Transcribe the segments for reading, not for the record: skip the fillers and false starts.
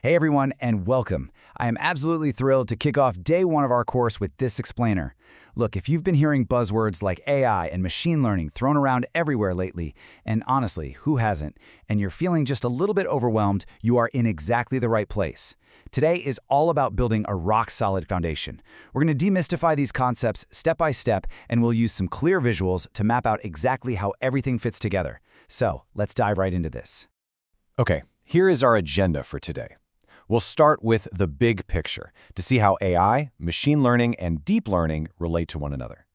Hey everyone, and welcome. I am absolutely thrilled to kick off day one of our course with this explainer. Look, if you've been hearing buzzwords like AI and machine learning thrown around everywhere lately, and honestly, who hasn't, and you're feeling just a little bit overwhelmed, you are in exactly the right place. Today is all about building a rock-solid foundation. We're going to demystify these concepts step by step, and we'll use some clear visuals to map out exactly how everything fits together. So, let's dive right into this. Okay, here is our agenda for today. We'll start with the big picture to see how AI, machine learning, and deep learning relate to one another.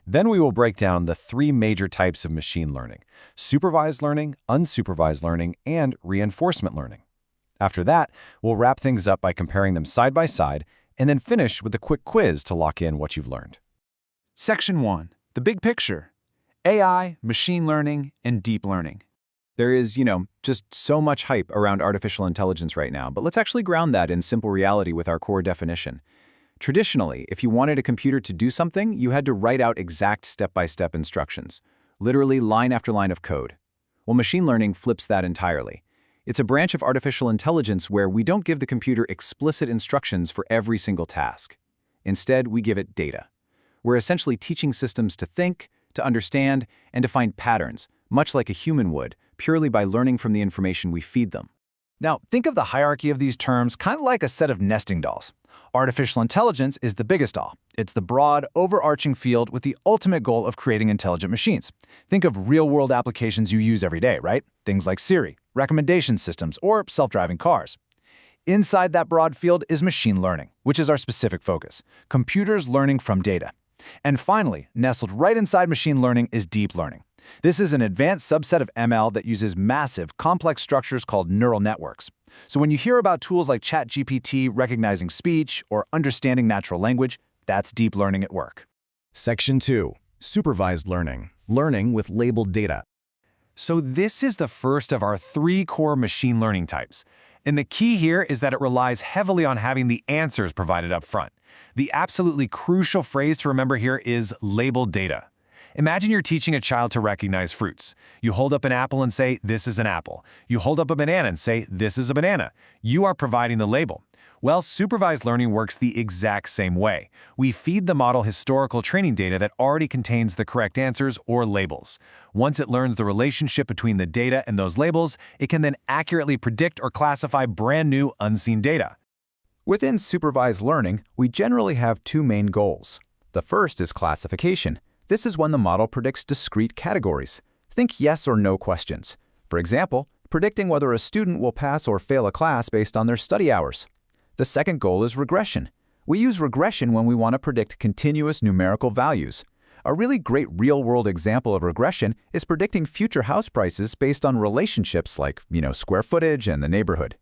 Then we will break down the three major types of machine learning: supervised learning, unsupervised learning, and reinforcement learning. After that, we'll wrap things up by comparing them side by side and then finish with a quick quiz to lock in what you've learned. Section 1. The big picture. AI, machine learning, and deep learning. There is, just so much hype around artificial intelligence right now, but let's actually ground that in simple reality with our core definition. Traditionally, if you wanted a computer to do something, you had to write out exact step-by-step instructions, literally line after line of code. Well, machine learning flips that entirely. It's a branch of artificial intelligence where we don't give the computer explicit instructions for every single task. Instead, we give it data. We're essentially teaching systems to think, to understand, and to find patterns, much like a human would, purely by learning from the information we feed them. Now, think of the hierarchy of these terms kind of like a set of nesting dolls. Artificial intelligence is the biggest doll. It's the broad, overarching field with the ultimate goal of creating intelligent machines. Think of real-world applications you use every day, right? Things like Siri, recommendation systems, or self-driving cars. Inside that broad field is machine learning, which is our specific focus: computers learning from data. And finally, nestled right inside machine learning is deep learning. This is an advanced subset of ML that uses massive, complex structures called neural networks. So when you hear about tools like ChatGPT recognizing speech or understanding natural language, that's deep learning at work. Section 2. Supervised learning. Learning with labeled data. So this is the first of our three core machine learning types. And the key here is that it relies heavily on having the answers provided up front. The absolutely crucial phrase to remember here is labeled data. Imagine you're teaching a child to recognize fruits. You hold up an apple and say, "This is an apple." You hold up a banana and say, "This is a banana." You are providing the label. Well, supervised learning works the exact same way. We feed the model historical training data that already contains the correct answers or labels. Once it learns the relationship between the data and those labels, it can then accurately predict or classify brand new unseen data. Within supervised learning, we generally have two main goals. The first is classification. This is when the model predicts discrete categories. Think yes or no questions. For example, predicting whether a student will pass or fail a class based on their study hours. The second goal is regression. We use regression when we want to predict continuous numerical values. A really great real-world example of regression is predicting future house prices based on relationships like, square footage and the neighborhood.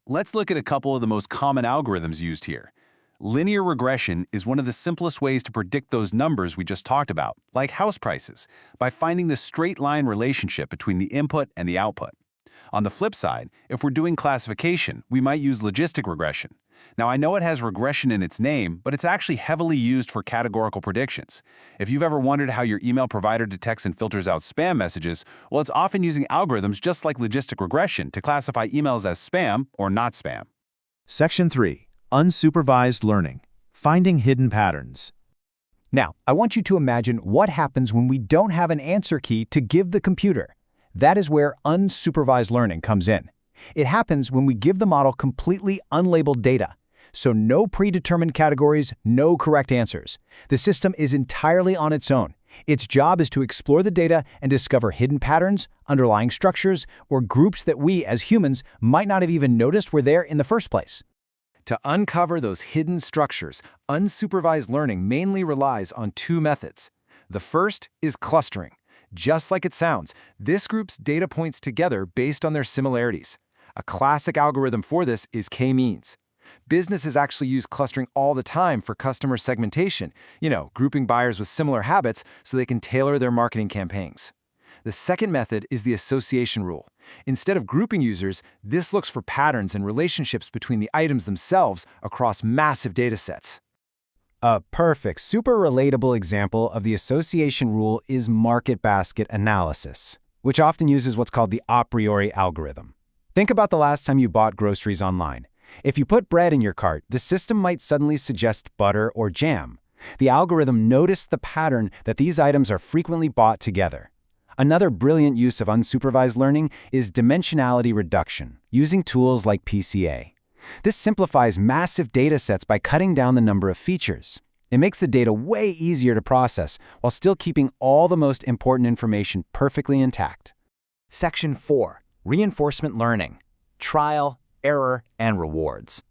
Let's look at a couple of the most common algorithms used here. Linear regression is one of the simplest ways to predict those numbers we just talked about, like house prices, by finding the straight-line relationship between the input and the output. On the flip side, if we're doing classification, we might use logistic regression. Now, I know it has regression in its name, but it's actually heavily used for categorical predictions. If you've ever wondered how your email provider detects and filters out spam messages, well, it's often using algorithms just like logistic regression to classify emails as spam or not spam. Section 3. Unsupervised learning. Finding hidden patterns. Now, I want you to imagine what happens when we don't have an answer key to give the computer. That is where unsupervised learning comes in. It happens when we give the model completely unlabeled data. So no predetermined categories, no correct answers. The system is entirely on its own. Its job is to explore the data and discover hidden patterns, underlying structures, or groups that we, as humans, might not have even noticed were there in the first place. To uncover those hidden structures, unsupervised learning mainly relies on two methods. The first is clustering. Just like it sounds, this groups data points together based on their similarities. A classic algorithm for this is K-means. Businesses actually use clustering all the time for customer segmentation, grouping buyers with similar habits so they can tailor their marketing campaigns. The second method is the association rule. Instead of grouping users, this looks for patterns and relationships between the items themselves across massive data sets. A perfect, super relatable example of the association rule is market basket analysis, which often uses what's called the a priori algorithm. Think about the last time you bought groceries online. If you put bread in your cart, the system might suddenly suggest butter or jam. The algorithm noticed the pattern that these items are frequently bought together. Another brilliant use of unsupervised learning is dimensionality reduction, using tools like PCA. This simplifies massive data sets by cutting down the number of features. It makes the data way easier to process while still keeping all the most important information perfectly intact. Section 4. Reinforcement learning. Trial, error, and rewards.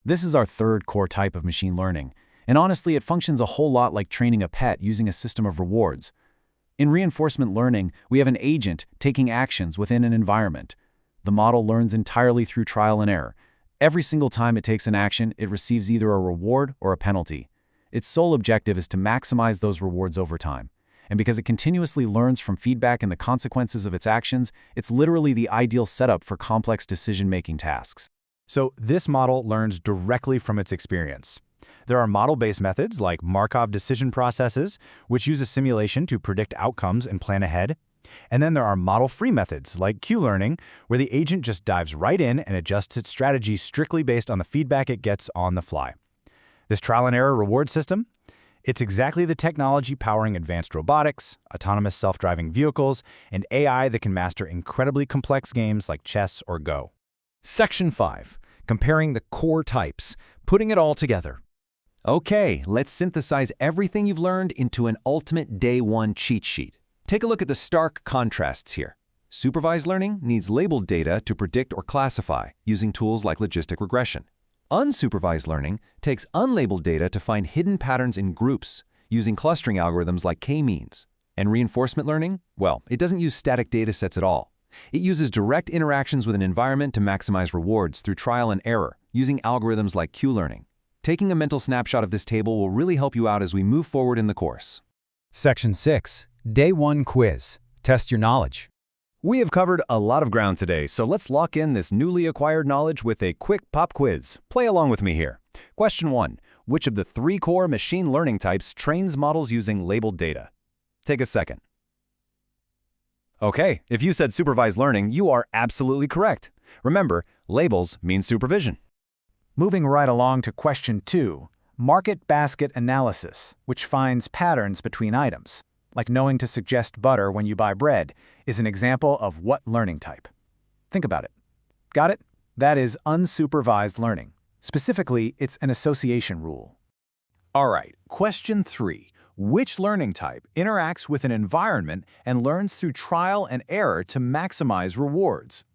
This is our third core type of machine learning, and honestly, it functions a whole lot like training a pet using a system of rewards. In reinforcement learning, we have an agent taking actions within an environment. The model learns entirely through trial and error. Every single time it takes an action, it receives either a reward or a penalty. Its sole objective is to maximize those rewards over time. And because it continuously learns from feedback and the consequences of its actions, it's literally the ideal setup for complex decision-making tasks. So this model learns directly from its experience. There are model-based methods like Markov decision processes, which use a simulation to predict outcomes and plan ahead. And then there are model-free methods like Q-learning, where the agent just dives right in and adjusts its strategy strictly based on the feedback it gets on the fly. This trial and error reward system, it's exactly the technology powering advanced robotics, autonomous self-driving vehicles, and AI that can master incredibly complex games like chess or Go. Section 5. Comparing the core types, putting it all together. Okay, let's synthesize everything you've learned into an ultimate day one cheat sheet. Take a look at the stark contrasts here. Supervised learning needs labeled data to predict or classify using tools like logistic regression. Unsupervised learning takes unlabeled data to find hidden patterns in groups using clustering algorithms like k-means. And reinforcement learning? Well, it doesn't use static data sets at all. It uses direct interactions with an environment to maximize rewards through trial and error using algorithms like Q-learning. Taking a mental snapshot of this table will really help you out as we move forward in the course. Section 6. Day 1 quiz. Test your knowledge. We have covered a lot of ground today, so let's lock in this newly acquired knowledge with a quick pop quiz. Play along with me here. Question 1. Which of the 3 core machine learning types trains models using labeled data? Take a second. Okay, if you said supervised learning, you are absolutely correct. Remember, labels mean supervision. Moving right along to question 2. Market basket analysis, which finds patterns between items, like knowing to suggest butter when you buy bread, is an example of what learning type? Think about it. Got it? That is unsupervised learning. Specifically, it's an association rule. All right, question 3. Which learning type interacts with an environment and learns through trial and error to maximize rewards?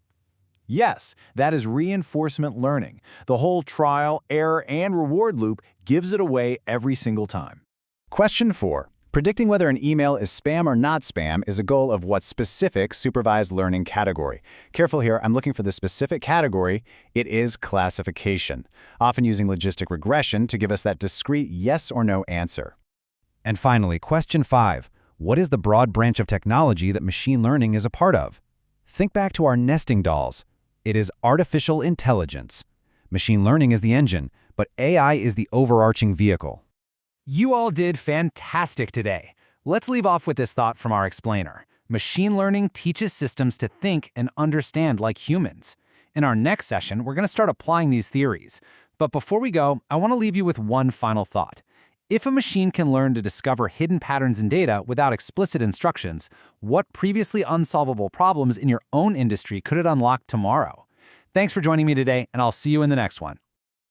Yes, that is reinforcement learning. The whole trial, error, and reward loop gives it away every single time. Question 4. Predicting whether an email is spam or not spam is a goal of what specific supervised learning category? Careful here, I'm looking for the specific category. It is classification, often using logistic regression to give us that discrete yes or no answer. And finally, question 5. What is the broad branch of technology that machine learning is a part of? Think back to our nesting dolls. It is artificial intelligence. Machine learning is the engine, but AI is the overarching vehicle. You all did fantastic today. Let's leave off with this thought from our explainer. Machine learning teaches systems to think and understand like humans. In our next session, we're going to start applying these theories. But before we go, I want to leave you with one final thought. If a machine can learn to discover hidden patterns in data without explicit instructions, what previously unsolvable problems in your own industry could it unlock tomorrow? Thanks for joining me today, and I'll see you in the next one.